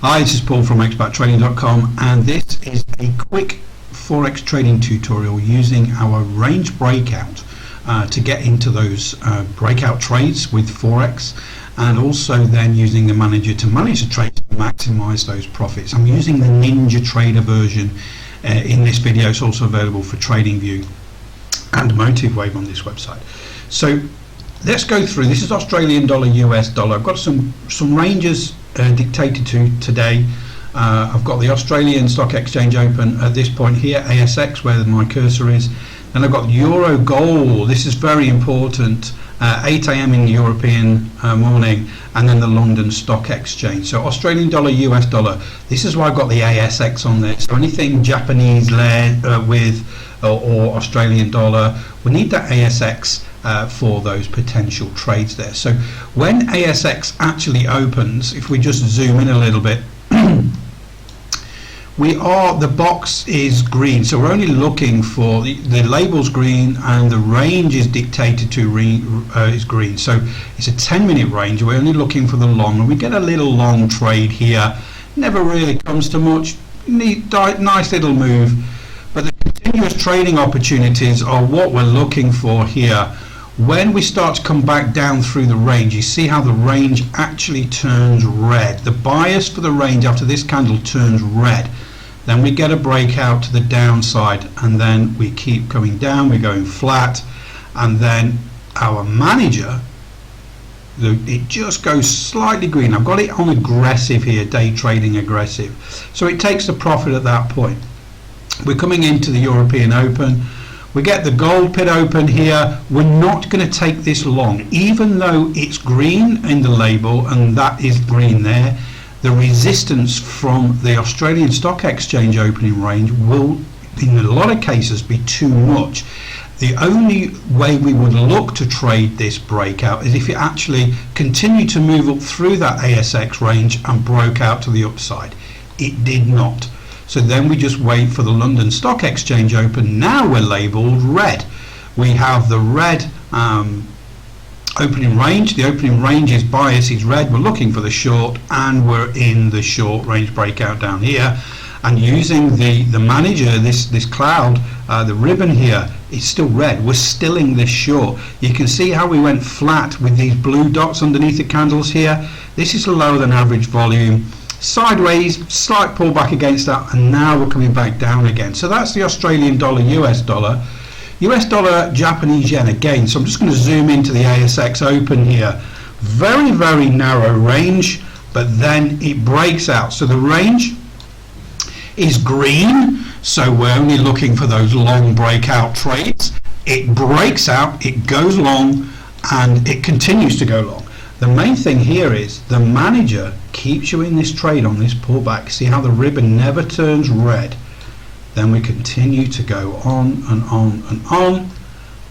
Hi, this is Paul from xBratTrading.com, and this is a quick Forex trading tutorial using our range breakout to get into those breakout trades with Forex, and also then using the manager to manage the trades to maximize those profits. I'm using the NinjaTrader version in this video. It's also available for TradingView and MotiveWave on this website. So let's go through. This is Australian dollar, US dollar. I've got some ranges dictated to today. I've got the Australian Stock Exchange open at this point here, ASX, where my cursor is. Then I've got Euro Gold. This is very important, 8 AM in the European morning, and then the London Stock Exchange. So Australian dollar, US dollar. This is why I've got the ASX on there. So anything Japanese led with or Australian dollar, we need that ASX for those potential trades there. So when ASX actually opens, if we just zoom in a little bit, the box is green, so we're only looking for the label's green and the range is dictated to is green. So it's a 10-minute range. We're only looking for the long, and we get a little long trade here. Never really comes to much. Nice little move, but the continuous trading opportunities are what we're looking for here. When we start to come back down through the range, you see how the range actually turns red. The bias for the range after this candle turns red. Then we get a breakout to the downside, and then we keep coming down, we're going flat, and then our manager, it just goes slightly green. I've got it on aggressive here, day trading aggressive. So it takes the profit at that point. We're coming into the European Open. We get the gold pit open here. We're not going to take this long, even though it's green in the label, and that is green there. The resistance from the Australian Stock Exchange opening range will, in a lot of cases, be too much. The only way we would look to trade this breakout is if it actually continued to move up through that ASX range and broke out to the upside. It did not. So then we just wait for the London Stock Exchange open. Now we're labelled red. We have the red opening range. The opening range is bias is red. We're looking for the short, and we're in the short range breakout down here. And using the manager, this cloud, the ribbon here, is still red. We're still in this short. You can see how we went flat with these blue dots underneath the candles here. This is a lower than average volume. Sideways, slight pullback against that, and now we're coming back down again. So that's the Australian dollar, US dollar. US dollar, Japanese yen again. So I'm just going to zoom into the ASX open here. Very, very narrow range, but then it breaks out. So the range is green, so we're only looking for those long breakout trades. It breaks out, it goes long, and it continues to go long. The main thing here is the manager keeps you in this trade on this pullback. See how the ribbon never turns red. Then we continue to go on and on and on,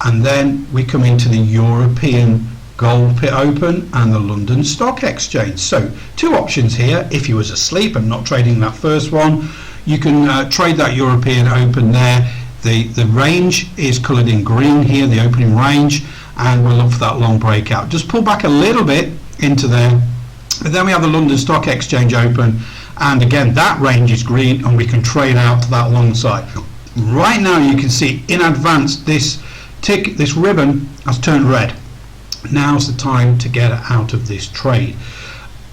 and then we come into the European gold pit open and the London Stock Exchange. So two options here. If you was asleep and not trading that first one, you can trade that European open there. The range is coloured in green here, the opening range, and we'll look for that long breakout. Just pull back a little bit into there, but then we have the London Stock Exchange open, and again that range is green, and we can trade out to that long side. Right now you can see in advance this ribbon has turned red. Now's the time to get out of this trade.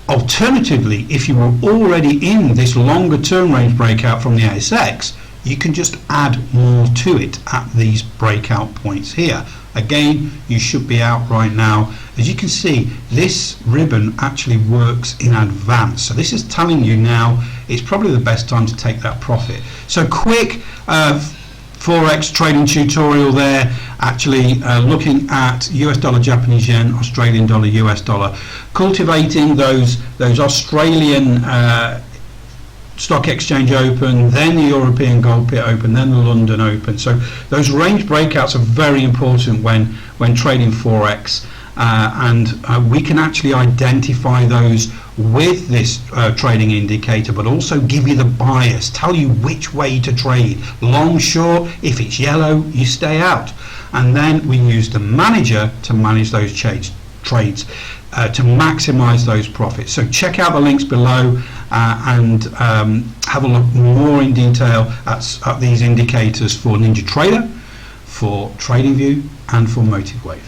Alternatively, if you were already in this longer term range breakout from the ASX, you can just add more to it at these breakout points here. Again, you should be out right now. As you can see, this ribbon actually works in advance. So this is telling you now it's probably the best time to take that profit. So quick Forex trading tutorial there, actually looking at US dollar, Japanese yen, Australian dollar, US dollar, cultivating those Australian Stock Exchange open, then the European gold pit open, then the London open. So those range breakouts are very important when trading Forex, and we can actually identify those with this trading indicator, but also give you the bias, tell you which way to trade. Long, short, if it's yellow, you stay out. And then we use the manager to manage those trades to maximize those profits. So check out the links below and have a look more in detail at these indicators for NinjaTrader, for TradingView, and for MotiveWave.